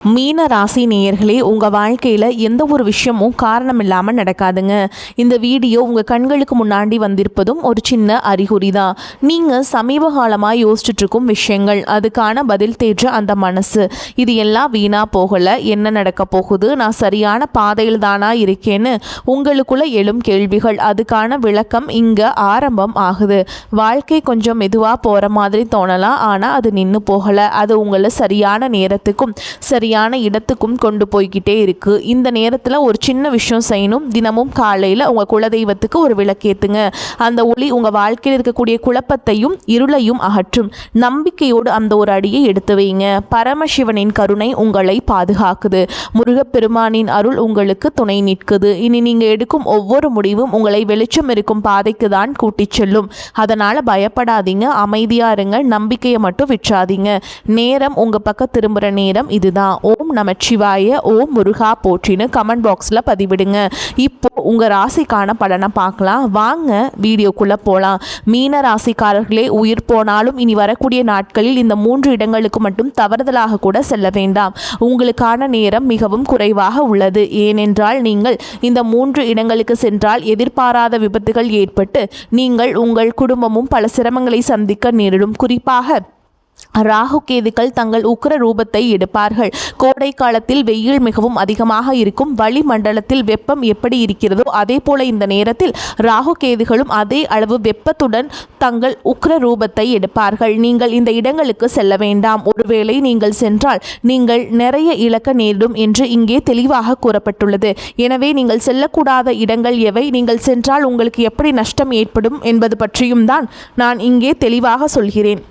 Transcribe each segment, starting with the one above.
மீன ராசி நேயர்களே, உங்கள் வாழ்க்கையில் எந்த ஒரு விஷயமும் காரணம் இல்லாமல் நடக்காதுங்க. இந்த வீடியோ உங்கள் கண்களுக்கு முன்னாடி வந்திருப்பதும் ஒரு சின்ன அறிகுறி தான். நீங்கள் சமீப காலமாக யோசிச்சுட்ருக்கும் விஷயங்கள், அதுக்கான பதில் தேற்ற அந்த மனசு, இது எல்லாம் வீணாக போகலை. என்ன நடக்க போகுது, நான் சரியான பாதையில் தானா இருக்கேன்னு உங்களுக்குள்ள எழும் கேள்விகள், அதுக்கான விளக்கம் இங்கே ஆரம்பம் ஆகுது. வாழ்க்கை கொஞ்சம் மெதுவாக போகிற மாதிரி தோணலாம், ஆனால் அது நின்று போகலை. அது உங்களை சரியான நேரத்துக்கும் சரியான இடத்துக்கும் கொண்டு போய்கிட்டே இருக்கு. இந்த நேரத்தில் ஒரு சின்ன விஷயம் செய்யணும். தினமும் காலையில் உங்கள் குலதெய்வத்துக்கு ஒரு விளக்கேத்துங்க. அந்த ஒளி உங்கள் வாழ்க்கையில் இருக்கக்கூடிய குழப்பத்தையும் இருளையும் அகற்றும். நம்பிக்கையோடு அந்த ஒரு அடியை எடுத்து வைங்க. பரமசிவனின் கருணை உங்களை பாதுகாக்குது. முருகப்பெருமானின் அருள் உங்களுக்கு துணை நிற்குது. இனி நீங்கள் எடுக்கும் ஒவ்வொரு முடிவும் உங்களை வெளிச்சம் இருக்கும் பாதைக்கு தான் கூட்டிச் செல்லும். அதனால் பயப்படாதீங்க, அமைதியாக இருங்க, நம்பிக்கையை மட்டும் விற்றாதீங்க. நேரம் உங்கள் பக்கம் திரும்புகிற நேரம் இதுதான். ஓம் நமச்சிவாய, ஓம் முருகா போற்றின்னு கமெண்ட் பாக்ஸில் பதிவிடுங்க. இப்போ உங்கள் ராசிக்கான பலனை பார்க்கலாம் வாங்க, வீடியோக்குள்ளே போகலாம். மீன ராசிக்காரர்களே, உயிர் போனாலும் இனி வரக்கூடிய நாட்களில் இந்த 3 இடங்களுக்கு மட்டும் தவறுதலாக கூட செல்ல வேண்டாம். உங்களுக்கான நேரம் மிகவும் குறைவாக உள்ளது. ஏனென்றால் நீங்கள் இந்த 3 இடங்களுக்கு சென்றால் எதிர்பாராத விபத்துகள் ஏற்பட்டு நீங்கள் உங்கள் குடும்பமும் பல சிரமங்களை சந்திக்க நேரிடும். குறிப்பாக ராகு கேதுக்கள் தங்கள் உக்கிர ரூபத்தை எடுப்பார்கள். கோடை காலத்தில் வெயில் மிகவும் அதிகமாக இருக்கும். வளிமண்டலத்தில் வெப்பம் எப்படி இருக்கிறதோ அதே போல இந்த நேரத்தில் ராகு கேதுகளும் அதே அளவு வெப்பத்துடன் தங்கள் உக்கிர ரூபத்தை எடுப்பார்கள். நீங்கள் இந்த இடங்களுக்கு செல்ல வேண்டாம். ஒருவேளை நீங்கள் சென்றால் நீங்கள் நிறைய இழக்க நேரிடும் என்று இங்கே தெளிவாக கூறப்பட்டுள்ளது. எனவே நீங்கள் செல்லக்கூடாத இடங்கள் எவை, நீங்கள் சென்றால் உங்களுக்கு எப்படி நஷ்டம் ஏற்படும் என்பது பற்றியும் தான் நான் இங்கே தெளிவாக சொல்கிறேன்.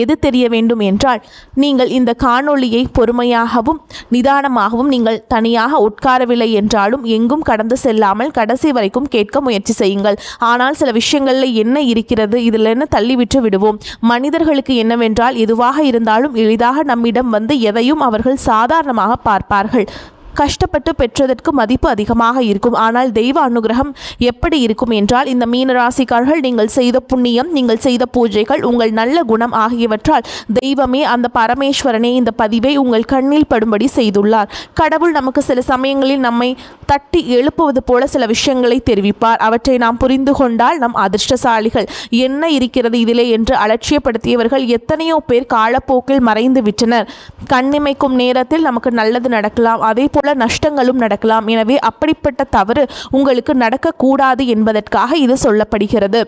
எது தெரிய வேண்டும் என்றால், நீங்கள் இந்த காணொளியை பொறுமையாகவும் நிதானமாகவும், நீங்கள் தனியாக உட்காரவில்லை என்றாலும் எங்கும் கடந்து செல்லாமல் கடைசி வரைக்கும் கேட்க முயற்சி செய்யுங்கள். ஆனால் சில விஷயங்களில் என்ன இருக்கிறது, இதில் என்ன தள்ளிவிட்டு விடுவோம். மனிதர்களுக்கு என்னவென்றால், எதுவாக இருந்தாலும் எளிதாக நம்மிடம் வந்து எதையும் அவர்கள் சாதாரணமாக பார்ப்பார்கள். கஷ்டப்பட்டு பெற்றதற்கு மதிப்பு அதிகமாக இருக்கும். ஆனால் தெய்வ அனுகிரகம் எப்படி இருக்கும் என்றால், இந்த மீனராசிக்காரர்கள் நீங்கள் செய்த புண்ணியம், நீங்கள் செய்த பூஜைகள், உங்கள் நல்ல குணம் ஆகியவற்றால் தெய்வமே, அந்த பரமேஸ்வரனே இந்த பதிவை உங்கள் கண்ணில் படும்படி செய்துள்ளார். கடவுள் நமக்கு சில சமயங்களில் நம்மை தட்டி எழுப்புவது போல சில விஷயங்களை தெரிவிப்பார். அவற்றை நாம் புரிந்து கொண்டால் நம் அதிர்ஷ்டசாலிகள். என்ன இருக்கிறது இதிலே என்று அலட்சியப்படுத்தியவர்கள் எத்தனையோ பேர் காலப்போக்கில் மறைந்து விட்டனர். கண்ணிமைக்கும் நேரத்தில் நமக்கு நல்லது நடக்கலாம், அதே போல நஷ்டங்களும் நடக்கலாம். எனவே அப்படிப்பட்ட தவறு உங்களுக்கு நடக்கக்கூடாது என்பதற்காக இது சொல்லப்படுகிறது.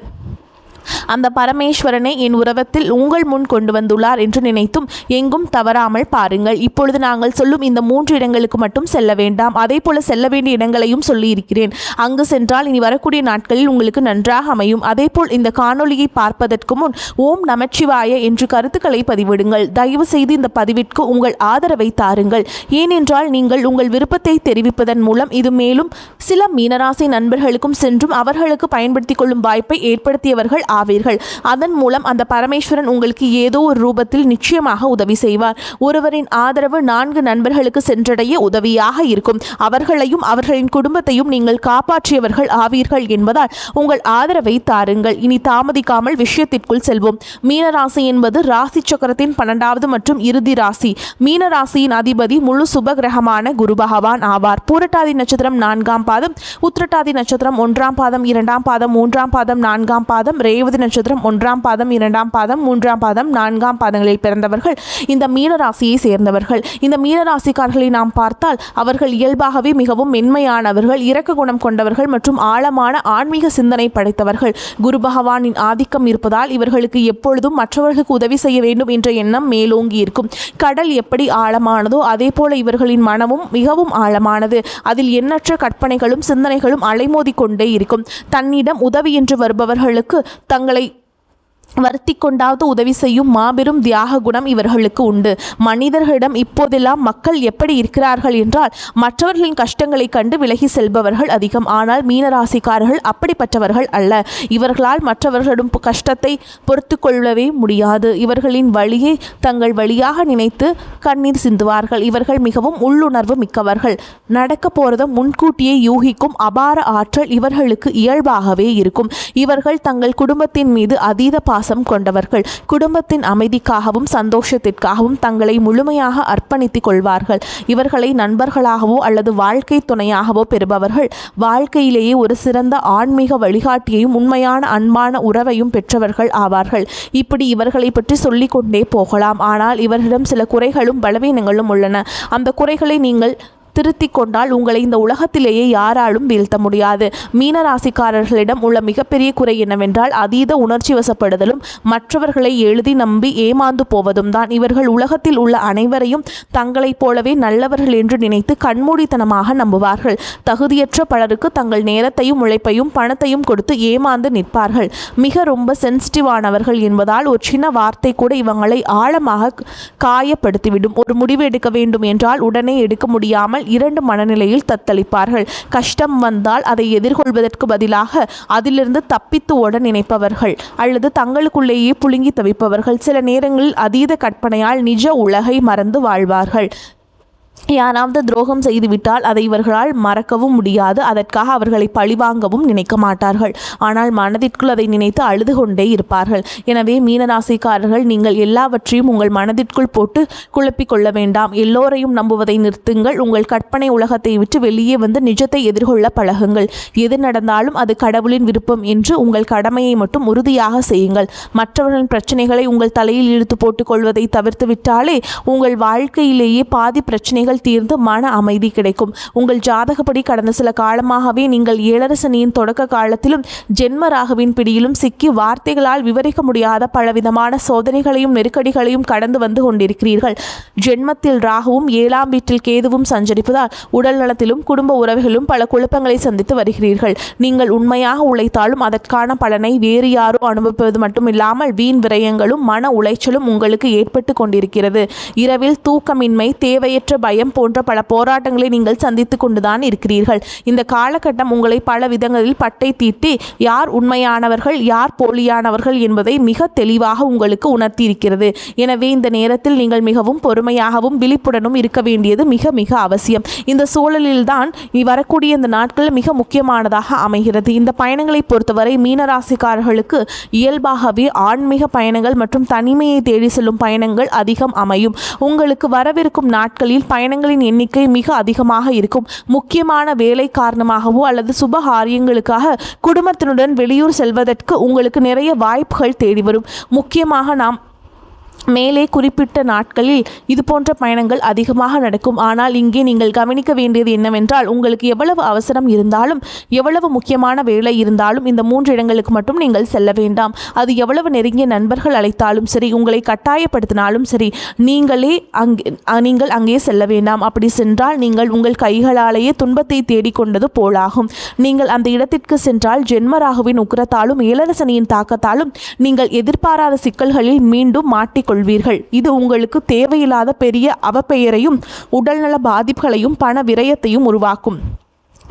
அந்த பரமேஸ்வரனை என் உறவத்தில் உங்கள் முன் கொண்டு வந்துள்ளார் என்று நினைத்தும் எங்கும் தவறாமல் பாருங்கள். இப்பொழுது நாங்கள் சொல்லும் இந்த 3 இடங்களுக்கு மட்டும் செல்ல வேண்டாம். அதே போல செல்ல வேண்டிய இடங்களையும் சொல்லி இருக்கிறேன். அங்கு சென்றால் இனி வரக்கூடிய நாட்களில் உங்களுக்கு நன்றாக அமையும். அதே போல் இந்த காணொளியை பார்ப்பதற்கு முன் ஓம் நமச்சிவாய என்று கருத்துக்களை பதிவிடுங்கள். தயவு செய்து இந்த பதிவிற்கு உங்கள் ஆதரவை தாருங்கள். ஏனென்றால் நீங்கள் உங்கள் விருப்பத்தை தெரிவிப்பதன் மூலம் இது மேலும் சில மீனராசி நண்பர்களுக்கும் சென்றும் அவர்களுக்கு பயன்படுத்திக் கொள்ளும் வாய்ப்பை ஏற்படுத்தியவர்கள் ஆவீர்கள். அதன் மூலம் அந்த பரமேஸ்வரன் உங்களுக்கு ஏதோ ஒரு ரூபத்தில் நிச்சயமாக உதவி செய்வார். ஒருவரின் ஆதரவு 4 நண்பர்களுக்கு சென்றடைய உதவியாக இருக்கும். அவர்களையும் அவர்களின் குடும்பத்தையும் நீங்கள் காப்பாற்றியவர்கள் ஆவீர்கள் என்பதால் உங்கள் ஆதரவை தாருங்கள். இனி தாமதிக்காமல் விஷயத்திற்குள் செல்வோம். மீனராசி என்பது ராசி சக்கரத்தின் 12வது மற்றும் இறுதி ராசி. மீனராசியின் அதிபதி முழு சுப கிரகமான குரு பகவான் ஆவார். பூரட்டாதி நட்சத்திரம் 4ஆம் பாதம், உத்திரட்டாதி நட்சத்திரம் 1ஆம் பாதம், 2ஆம் பாதம், 3ஆம் பாதம், 4ஆம் பாதம், ரேவதி நட்சத்திரம் 1ஆம் பாதம், 2ஆம் பாதம், 3ஆம் பாதம், 4ஆம் பாதங்களில் பிறந்தவர்கள் இந்த மீனராசியை சேர்ந்தவர்கள். இந்த மீனராசிக்காரர்களை நாம் பார்த்தால் அவர்கள் இயல்பாகவே மிகவும் மென்மையானவர்கள், இரக்க குணம் கொண்டவர்கள் மற்றும் ஆழமான ஆன்மீக சிந்தனை படைத்தவர்கள். குரு பகவானின் ஆதிக்கம் இருப்பதால் இவர்களுக்கு எப்பொழுதும் மற்றவர்களுக்கு உதவி செய்ய வேண்டும் என்ற எண்ணம் மேலோங்கி இருக்கும். கடல் எப்படி ஆழமானதோ அதே போல இவர்களின் மனமும் மிகவும் ஆழமானது. அதில் எண்ணற்ற கற்பனைகளும் சிந்தனைகளும் அலைமோதி கொண்டே இருக்கும். தன்னிடம் உதவி என்று வருபவர்களுக்கு தங்களை வருத்தி கொண்டாவது உதவி செய்யும் மாபெரும் தியாக குணம் இவர்களுக்கு உண்டு. மனிதர்களிடம் இப்போதெல்லாம் மக்கள் எப்படி இருக்கிறார்கள் என்றால், மற்றவர்களின் கஷ்டங்களை கண்டு விலகி செல்பவர்கள் அதிகம். ஆனால் மீனராசிக்காரர்கள் அப்படிப்பட்டவர்கள் அல்ல. இவர்களால் மற்றவர்களிடம் கஷ்டத்தை பொறுத்து கொள்ளவே முடியாது. இவர்களின் வழியை தங்கள் வழியாக நினைத்து கண்ணீர் சிந்துவார்கள். இவர்கள் மிகவும் உள்ளுணர்வு மிக்கவர்கள். நடக்க போறதை முன்கூட்டியே யூகிக்கும் அபார ஆற்றல் இவர்களுக்கு இயல்பாகவே இருக்கும். இவர்கள் தங்கள் குடும்பத்தின் மீது அதீத பாசம் விசுவாசம் கொண்டவர்கள். குடும்பத்தின் அமைதிக்காகவும் சந்தோஷத்திற்காகவும் தங்களை முழுமையாக அர்ப்பணித்துக் கொள்வார்கள். இவர்களை நண்பர்களாகவோ அல்லது வாழ்க்கை துணையாகவோ பெறுபவர்கள் வாழ்க்கையிலேயே ஒரு சிறந்த ஆன்மீக வழிகாட்டியையும் உண்மையான அன்பான உறவையும் பெற்றவர்கள் ஆவார்கள். இப்படி இவர்களை பற்றி சொல்லிக்கொண்டே போகலாம். ஆனால் இவர்களிடம் சில குறைகளும் பலவீனங்களும் உள்ளன. அந்த குறைகளை நீங்கள் திருத்திக் கொண்டால் உங்களை இந்த உலகத்திலேயே யாராலும் வீழ்த்த முடியாது. மீன ராசிக்காரர்களிடம் உள்ள மிகப்பெரிய குறை என்னவென்றால் அதீத உணர்ச்சி வசப்படுதலும் மற்றவர்களை எழுதி நம்பி ஏமாந்து போவதும் தான். இவர்கள் உலகத்தில் உள்ள அனைவரையும் தங்களைப் போலவே நல்லவர்கள் என்று நினைத்து கண்மூடித்தனமாக நம்புவார்கள். தகுதியற்ற பலருக்கு தங்கள் நேரத்தையும் உழைப்பையும் பணத்தையும் கொடுத்து ஏமாந்து நிற்பார்கள். ரொம்ப சென்சிட்டிவானவர்கள் என்பதால் ஒரு சின்ன வார்த்தை கூட இவங்களை ஆழமாக காயப்படுத்திவிடும். ஒரு முடிவு எடுக்க வேண்டும் என்றால் உடனே எடுக்க முடியாமல் இரண்டு மனநிலையில் தத்தளிப்பார்கள். கஷ்டம் வந்தால் அதை எதிர்கொள்வதற்கு பதிலாக அதிலிருந்து தப்பித்து ஓட நினைப்பவர்கள் அல்லது தங்களுக்குள்ளேயே புழுங்கி தவிப்பவர்கள். சில நேரங்களில் அதீத கற்பனையால் நிஜ உலகை மறந்து வாழ்வார்கள். யாராவது துரோகம் செய்துவிட்டால் அதை இவர்களால் மறக்கவும் முடியாது. அதற்காக அவர்களை பழிவாங்கவும் நினைக்க மாட்டார்கள். ஆனால் மனதிற்குள் அதை நினைத்து அழுது கொண்டே இருப்பார்கள். எனவே மீனராசிக்காரர்கள், நீங்கள் எல்லாவற்றையும் உங்கள் மனதிற்குள் போட்டு குழப்பிக் கொள்ள வேண்டாம். எல்லோரையும் நம்புவதை நிறுத்துங்கள். உங்கள் கற்பனை உலகத்தை விட்டு வெளியே வந்து நிஜத்தை எதிர்கொள்ள பழகுங்கள். எது நடந்தாலும் அது கடவுளின் விருப்பம் என்று உங்கள் கடமையை மட்டும் உறுதியாக செய்யுங்கள். மற்றவர்களின் பிரச்சனைகளை உங்கள் தலையில் இழுத்து போட்டுக் கொள்வதை தவிர்த்து விட்டாலே உங்கள் வாழ்க்கையிலேயே பாதி பிரச்சனைகள் தீர்ந்து மன அமைதி கிடைக்கும். உங்கள் ஜாதகப்படி கடந்த சில காலமாகவே நீங்கள் ஏழரசனியின் தொடக்க காலத்திலும் ஜென்ம ராகுவின் பிடியிலும் சிக்கி வார்த்தைகளால் விவரிக்க முடியாத பலவிதமான சோதனைகளையும் நெருக்கடிகளையும் கடந்து வந்து கொண்டிருக்கிறீர்கள். ஜென்மத்தில் ராகுவும் 7ஆம் வீட்டில் கேதுவும் சஞ்சரிப்பதால் உடல் நலத்திலும் குடும்ப உறவுகளிலும் பல குழப்பங்களை சந்தித்து வருகிறீர்கள். நீங்கள் உண்மையாக உழைத்தாலும் அதற்கான பலனை வேறு யாரோ அனுபவிப்பது மட்டுமில்லாமல் வீண் விரயங்களும் மன உளைச்சலும் உங்களுக்கு ஏற்பட்டு கொண்டிருக்கிறது. இரவில் தூக்கமின்மை, தேவையற்ற பயம் போன்ற பல போராட்டங்களை நீங்கள் சந்தித்து கொண்டுதான் இருக்கிறீர்கள். இந்த காலகட்டம் உங்களை பல விதங்களில் பட்டை தீட்டி யார் உண்மையானவர்கள் யார் போலியானவர்கள் என்பதை மிக தெளிவாக உங்களுக்கு உணர்த்தியிருக்கிறது. எனவே இந்த நேரத்தில் நீங்கள் மிகவும் பொறுமையாகவும் விழிப்புடனும் இருக்க வேண்டியது மிக மிக அவசியம். இந்த சூழலில்தான் வரக்கூடிய இந்த நாட்கள் மிக முக்கியமானதாக அமைகிறது. இந்த பயணங்களை பொறுத்தவரை மீனராசிக்காரர்களுக்கு இயல்பாகவே ஆன்மீக பயணங்கள் மற்றும் தனிமையை தேடி செல்லும் பயணங்கள் அதிகம் அமையும். உங்களுக்கு வரவிருக்கும் நாட்களில் பயணங்களின் எண்ணிக்கை மிக அதிகமாக இருக்கும். முக்கியமான வேலை காரணமாகவோ அல்லது சுபகாரியங்களுக்காக குடும்பத்தினுடன் வெளியூர் செல்வதற்கு உங்களுக்கு நிறைய வாய்ப்புகள் தேடி வரும். முக்கியமாக நாம் மேலே குறிப்பிட்ட நாட்களில் இது போன்ற பயணங்கள் அதிகமாக நடக்கும். ஆனால் இங்கே நீங்கள் கவனிக்க வேண்டியது என்னவென்றால் உங்களுக்கு எவ்வளவு அவசரம் இருந்தாலும் எவ்வளவு முக்கியமான வேலை இருந்தாலும் இந்த 3 இடங்களுக்கு மட்டும் நீங்கள் செல்ல வேண்டாம். அது எவ்வளவு நெருங்கிய நண்பர்கள் அழைத்தாலும் சரி, உங்களை கட்டாயப்படுத்தினாலும் சரி, நீங்கள் அங்கே செல்ல வேண்டாம். அப்படி சென்றால் நீங்கள் உங்கள் கைகளாலேயே துன்பத்தை தேடிக்கொண்டது போலாகும். நீங்கள் அந்த இடத்திற்கு சென்றால் ஜென்மராகுவின் உக்கிரத்தாலும் ஏழரசனியின் தாக்கத்தாலும் நீங்கள் எதிர்பாராத சிக்கல்களில் மீண்டும் மாட்டிக்கொள்வீர்கள். இது உங்களுக்கு தேவையில்லாத பெரிய அவப்பெயரையும் உடல்நல பாதிப்புகளையும் பண விரயத்தையும் உருவாக்கும்.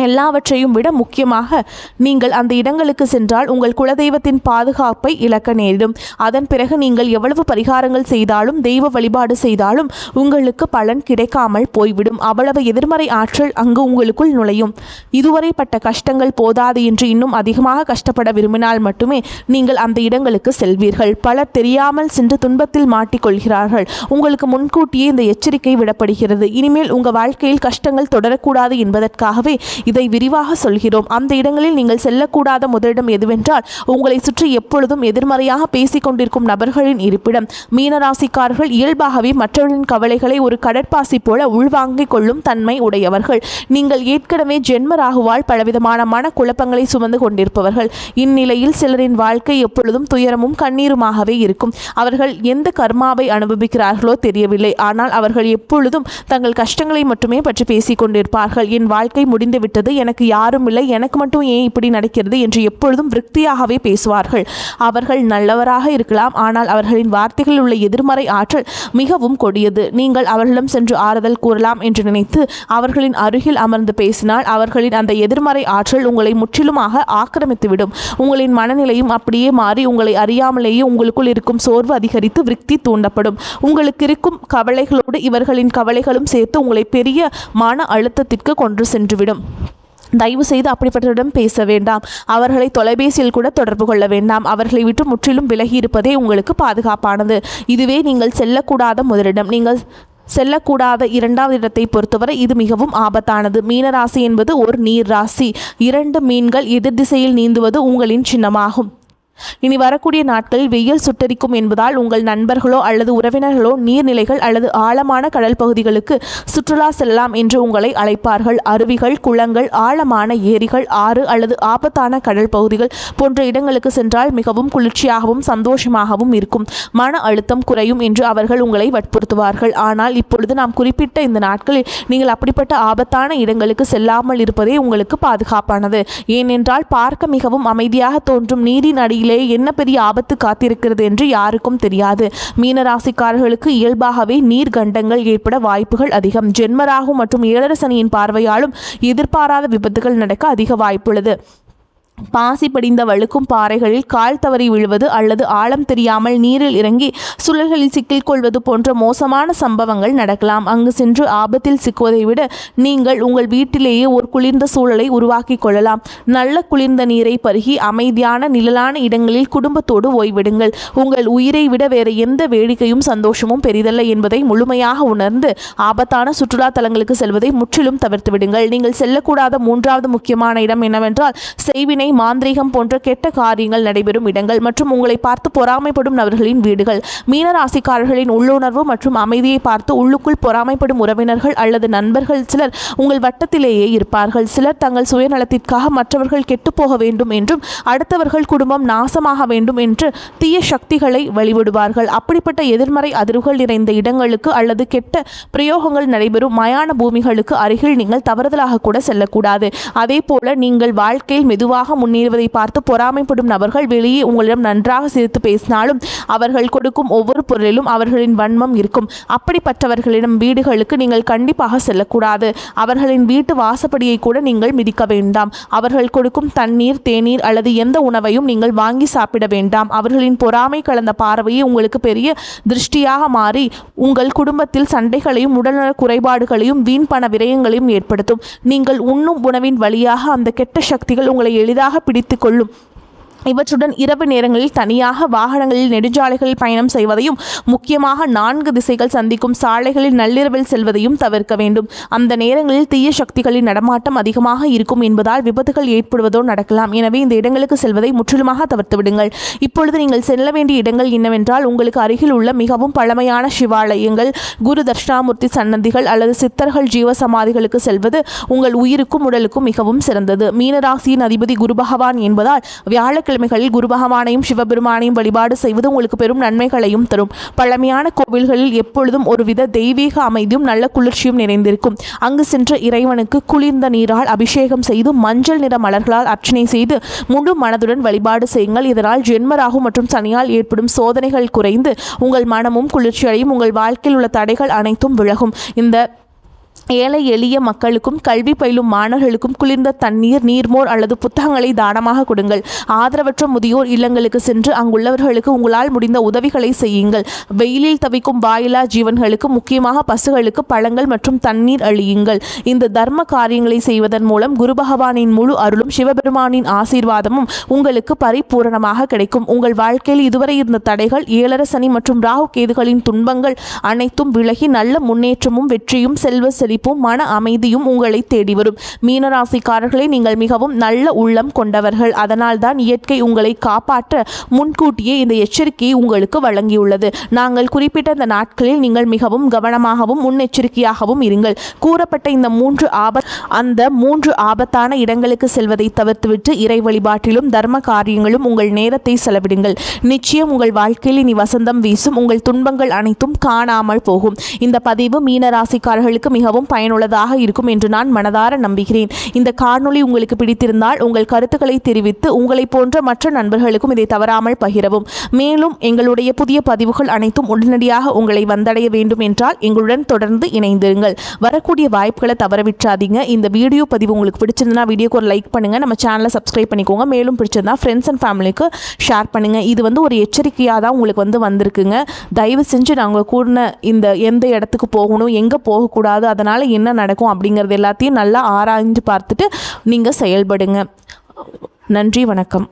எல்லாவற்றையும் விட முக்கியமாக நீங்கள் அந்த இடங்களுக்கு சென்றால் உங்கள் குலதெய்வத்தின் பாதுகாப்பை இழக்க நேரிடும். அதன் பிறகு நீங்கள் எவ்வளவு பரிகாரங்கள் செய்தாலும் தெய்வ வழிபாடு செய்தாலும் உங்களுக்கு பலன் கிடைக்காமல் போய்விடும். அவ்வளவு எதிர்மறை ஆற்றல் அங்கு உங்களுக்குள் நுழையும். இதுவரை பட்ட கஷ்டங்கள் போதாது என்று இன்னும் அதிகமாக கஷ்டப்பட விரும்பினால் மட்டுமே நீங்கள் அந்த இடங்களுக்கு செல்வீர்கள். பலர் தெரியாமல் சென்று துன்பத்தில் மாட்டிக்கொள்கிறார்கள். உங்களுக்கு முன்கூட்டியே இந்த எச்சரிக்கை விடப்படுகிறது. இனிமேல் உங்கள் வாழ்க்கையில் கஷ்டங்கள் தொடரக்கூடாது என்பதற்காகவே இதை விரிவாக சொல்கிறோம். அந்த இடங்களில் நீங்கள் செல்லக்கூடாத முதலிடம் எதுவென்றால் உங்களை சுற்றி எப்பொழுதும் எதிர்மறையாக பேசிக் கொண்டிருக்கும் நபர்களின் இருப்பிடம். மீனராசிக்காரர்கள் இயல்பாகவே மற்றவர்களின் கவலைகளை ஒரு கடற்பாசி போல உள்வாங்கிக் கொள்ளும் தன்மை உடையவர்கள். நீங்கள் ஏற்கனவே ஜென்ம ராகுவால் பலவிதமான மன குழப்பங்களை சுமந்து கொண்டிருப்பவர்கள். இந்நிலையில் சிலரின் வாழ்க்கை எப்பொழுதும் துயரமும் கண்ணீருமாகவே இருக்கும். அவர்கள் எந்த கர்மாவை அனுபவிக்கிறார்களோ தெரியவில்லை. ஆனால் அவர்கள் எப்பொழுதும் தங்கள் கஷ்டங்களை மட்டுமே பற்றி பேசிக் கொண்டிருப்பார்கள். என் வாழ்க்கை முடிந்து விட்டது, எனக்கு யாரும் இல்லை, எனக்கு மட்டும் ஏன் இப்படி நடக்கிறது என்று எப்பொழுதும் விரக்தியாகவே பேசுவார்கள். அவர்கள் நல்லவராக இருக்கலாம், ஆனால் அவர்களின் வார்த்தைகளில் உள்ள எதிர்மறை ஆற்றல் மிகவும் கொடியது. நீங்கள் அவர்களிடம் சென்று ஆறுதல் கூறலாம் என்று நினைத்து அவர்களின் அருகில் அமர்ந்து பேசினால் அவர்களின் அந்த எதிர்மறை ஆற்றல் உங்களை முற்றிலுமாக ஆக்கிரமித்துவிடும். உங்களின் மனநிலையும் அப்படியே மாறி உங்களை அறியாமலேயே உங்களுக்குள் இருக்கும் சோர்வு அதிகரித்து விரக்தி தூண்டப்படும். உங்களுக்கு இருக்கும் கவலைகளோடு இவர்களின் கவலைகளும் சேர்த்து உங்களை பெரிய மன அழுத்தத்திற்கு கொண்டு சென்றுவிடும். தயவு செய்து அப்படிப்பட்டவரிடம் பேச வேண்டாம். அவர்களை தொலைபேசியில் கூட தொடர்பு கொள்ள வேண்டாம். அவர்களை விட்டு முற்றிலும் விலகி இருப்பதே உங்களுக்கு பாதுகாப்பானது. இதுவே நீங்கள் செல்லக்கூடாத முதலிடம். நீங்கள் செல்லக்கூடாத இரண்டாவது இடத்தை பொறுத்தவரை இது மிகவும் ஆபத்தானது. மீனராசி என்பது ஒரு நீர் ராசி. 2 மீன்கள் எதிர் திசையில் நீந்துவது உங்களின் சின்னமாகும். இனி வரக்கூடிய நாட்களில் வெயில் சுட்டரிக்கும் என்பதால் உங்கள் நண்பர்களோ அல்லது உறவினர்களோ நீர்நிலைகள் அல்லது ஆழமான கடல் பகுதிகளுக்கு சுற்றுலா செல்லலாம் என்று உங்களை அழைப்பார்கள். அருவிகள், குளங்கள், ஆழமான ஏரிகள், ஆறு அல்லது ஆபத்தான கடல் பகுதிகள் போன்ற இடங்களுக்கு சென்றால் மிகவும் குளிர்ச்சியாகவும் சந்தோஷமாகவும் இருக்கும். மன அழுத்தம் குறையும் என்று அவர்கள் உங்களை வற்புறுத்துவார்கள். ஆனால் இப்பொழுது நாம் குறிப்பிட்ட இந்த நாட்களில் நீங்கள் அப்படிப்பட்ட ஆபத்தான இடங்களுக்கு செல்லாமல் இருப்பதே உங்களுக்கு பாதுகாப்பானது. ஏனென்றால் பார்க்க மிகவும் அமைதியாக தோன்றும் நீரின் அடியில் என்ன பெரிய ஆபத்து காத்திருக்கிறது என்று யாருக்கும் தெரியாது. மீனராசிக்காரர்களுக்கு இயல்பாகவே நீர்கண்டங்கள் ஏற்பட வாய்ப்புகள் அதிகம். ஜென்மராகு மற்றும் ஏழரை சனியின் பார்வையாலும் எதிர்பாராத விபத்துகள் நடக்க அதிக வாய்ப்புள்ளது. பாசி படிந்த வழுக்கும் பாறைகளில் கால் தவறி விழுவது அல்லது ஆழம் தெரியாமல் நீரில் இறங்கி சுழல்களில் சிக்கிக் கொள்வது போன்ற மோசமான சம்பவங்கள் நடக்கலாம். அங்கு சென்று ஆபத்தில் சிக்குவதை விட நீங்கள் உங்கள் வீட்டிலேயே ஒரு குளிர்ந்த சூழலை உருவாக்கி கொள்ளலாம். நல்ல குளிர்ந்த நீரை பருகி அமைதியான நிழலான இடங்களில் குடும்பத்தோடு ஓய்விடுங்கள். உங்கள் உயிரை விட வேறு எந்த வேடிக்கையும் சந்தோஷமும் பெரிதல்ல என்பதை முழுமையாக உணர்ந்து ஆபத்தான சுற்றுலா தலங்களுக்கு செல்வதை முற்றிலும் தவிர்த்து விடுங்கள். நீங்கள் செல்லக்கூடாத 3வது முக்கியமான இடம் என்னவென்றால் செய்வினை, மாந்திரீகம் போன்ற கெட்ட காரியங்கள் நடைபெறும் இடங்கள் மற்றும் உங்களை பார்த்து பொறாமைப்படும் நபர்களின் வீடுகள். மீனராசிக்காரர்களின் உள்ளுணர்வு மற்றும் அமைதியை பார்த்து உள்ளுக்குள் பொறாமைப்படும் உறவினர்கள் அல்லது நண்பர்கள் சிலர் உங்கள் வட்டத்திலேயே இருப்பார்கள். சிலர் தங்கள் சுயநலத்திற்காக மற்றவர்கள் கெட்டுப்போக வேண்டும் என்றும் அடுத்தவர்கள் குடும்பம் நாசமாக வேண்டும் என்று தீய சக்திகளை வழிபடுவார்கள். அப்படிப்பட்ட எதிர்மறை அதிர்வுகள் நிறைந்த இடங்களுக்கு அல்லது கெட்ட பிரயோகங்கள் நடைபெறும் மயான பூமிகளுக்கு அருகில் நீங்கள் தவறுதலாக கூட செல்லக்கூடாது. அதே போல நீங்கள் வாழ்க்கையில் மெதுவாக முன்னேறுவதை பார்த்து பொறாமைப்படும் நபர்கள் வெளியே உங்களிடம் நன்றாக சிரித்து பேசினாலும் அவர்கள் கொடுக்கும் ஒவ்வொரு பொருளிலும் அவர்களின் வன்மம் இருக்கும். அப்படிப்பட்டவர்களிடம் வீடுகளுக்கு நீங்கள் கண்டிப்பாக செல்லக்கூடாது. அவர்களின் வீட்டு வாசப்படியை கூட நீங்கள் மிதிக்க வேண்டாம். அவர்கள் கொடுக்கும் தண்ணீர், தேநீர் அல்லது எந்த உணவையும் நீங்கள் வாங்கி சாப்பிட வேண்டாம். அவர்களின் பொறாமை கலந்த பார்வையை உங்களுக்கு பெரிய திருஷ்டியாக மாறி உங்கள் குடும்பத்தில் சண்டைகளையும் உடல்நல குறைபாடுகளையும் வீண் பண விரயங்களையும் ஏற்படுத்தும். நீங்கள் உண்ணும் உணவின் வழியாக அந்த கெட்ட சக்திகள் உங்களை எளிதாக பிடித்து கொள்ளும். இவற்றுடன் இரவு நேரங்களில் தனியாக வாகனங்களில் நெடுஞ்சாலைகளில் பயணம் செய்வதையும் முக்கியமாக 4 திசைகள் சந்திக்கும் சாலைகளில் நள்ளிரவில் செல்வதையும் தவிர்க்க வேண்டும். அந்த நேரங்களில் தீய சக்திகளின் நடமாட்டம் அதிகமாக இருக்கும் என்பதால் விபத்துகள் ஏற்படுவதோ நடக்கலாம். எனவே இந்த இடங்களுக்கு செல்வதை முற்றிலுமாக தவிர்த்து விடுங்கள். இப்பொழுது நீங்கள் செல்ல வேண்டிய இடங்கள் என்னவென்றால் உங்களுக்கு அருகில் உள்ள மிகவும் பழமையான சிவாலயங்கள், குரு தட்சிணாமூர்த்தி சன்னதிகள் அல்லது சித்தர்கள் ஜீவ சமாதிகளுக்கு செல்வது உங்கள் உயிருக்கும் உடலுக்கும் மிகவும் சிறந்தது. மீனராசியின் அதிபதி குரு பகவான் என்பதால் வியாழக்கிழமைகளில் குரு பகவானையும் சிவபெருமானையும் வழிபாடு செய்வது உங்களுக்கு பெரும் நன்மைகளையும் தரும். பழமையான கோவில்களில் எப்பொழுதும் ஒருவித தெய்வீக அமைதியும் நல்ல குளிர்ச்சியும் நிறைந்திருக்கும். அங்கு சென்ற இறைவனுக்கு குளிர்ந்த நீரால் அபிஷேகம் செய்து மஞ்சள் நிற மலர்களால் அர்ச்சனை செய்து முழு மனதுடன் வழிபாடு செய்யுங்கள். இதனால் ஜென்மராகு மற்றும் சனியால் ஏற்படும் சோதனைகள் குறைந்து உங்கள் மனமும் குளிர்ச்சியடையும். உங்கள் வாழ்க்கையில் உள்ள தடைகள் அனைத்தும் விலகும். இந்த ஏழை எளிய மக்களுக்கும் கல்வி பயிலும் மாணவர்களுக்கும் குளிர்ந்த தண்ணீர், நீர்மோர் அல்லது புத்தகங்களை தானமாக கொடுங்கள். ஆதரவற்ற முதியோர் இல்லங்களுக்கு சென்று அங்குள்ளவர்களுக்கு உங்களால் முடிந்த உதவிகளை செய்யுங்கள். வெயிலில் தவிக்கும் வாயிலா ஜீவன்களுக்கு, முக்கியமாக பசுகளுக்கு பழங்கள் மற்றும் தண்ணீர் அளியுங்கள். இந்த தர்ம காரியங்களை செய்வதன் மூலம் குரு பகவானின் முழு அருளும் சிவபெருமானின் ஆசீர்வாதமும் உங்களுக்கு பரிபூரணமாக கிடைக்கும். உங்கள் வாழ்க்கையில் இதுவரை இருந்த தடைகள், ஏழரை சனி மற்றும் ராகு கேதுகளின் துன்பங்கள் அனைத்தும் விலகி நல்ல முன்னேற்றமும் வெற்றியும் செல்வ செழிப்பும் மன அமைதியும் உங்களை தேடி வரும். மீனராசிக்காரர்களை நீங்கள் மிகவும் நல்ல உள்ளம் கொண்டவர்கள். அதனால்தான் இயற்கை உங்களை காப்பாற்ற முன்கூட்டியே இந்த எச்சரிக்கையை உங்களுக்கு வழங்கியுள்ளது. நாங்கள் குறிப்பிட்ட இந்த நாட்களில் நீங்கள் மிகவும் கவனமாகவும் முன்னெச்சரிக்கையாகவும் இருங்கள். கூறப்பட்ட இந்த 3 ஆபத்தான இடங்களுக்கு செல்வதை தவிர்த்துவிட்டு இறை வழிபாட்டிலும் தர்ம காரியங்களும் உங்கள் நேரத்தை செலவிடுங்கள். நிச்சயம் உங்கள் வாழ்க்கையில் இனி வசந்தம் வீசும். உங்கள் துன்பங்கள் அனைத்தும் காணாமல் போகும். இந்த பதிவு மீனராசிக்காரர்களுக்கு மிகவும் பயனுள்ளதாக இருக்கும் என்று நான் மனதார நம்புகிறேன். இந்த காணொளி உங்களுக்கு பிடித்திருந்தால் உங்கள் கருத்துக்களை தெரிவித்து உங்களை போன்ற மற்ற நண்பர்களுக்கும் இதை தவறாமல் பகிரவும். மேலும் எங்களுடைய புதிய பதிவுகள் அனைத்தும் உடனடியாக உங்களை வந்தடைய வேண்டும் என்றால் எங்களுடன் தொடர்ந்து இணைந்திருங்கள். வரக்கூடிய வாய்ப்புகளை தவறவிட்டாதீங்க. இந்த வீடியோ பதிவு உங்களுக்கு பிடிச்சிருந்தா வீடியோக்கு ஒரு லைக் பண்ணுங்க, நம்ம சேனலை சப்ஸ்கிரைப் பண்ணிக்கோங்க. மேலும் பிடிச்சிருந்தா ஃப்ரெண்ட்ஸ் அண்ட் ஃபேமிலிக்கு ஷேர் பண்ணுங்க. இது ஒரு எச்சரிக்கையாக தான் உங்களுக்கு வந்திருக்குங்க. தயவு செஞ்சு நாங்கள் கூடின இந்த எந்த இடத்துக்கு போகணும், எங்கே போகக்கூடாது, அதனால் இதனால் என்ன நடக்கும் அப்படிங்கிறது எல்லாத்தையும் நல்லா ஆராய்ஞ்சு பார்த்துட்டு நீங்கள் செயல்படுங்க. நன்றி, வணக்கம்.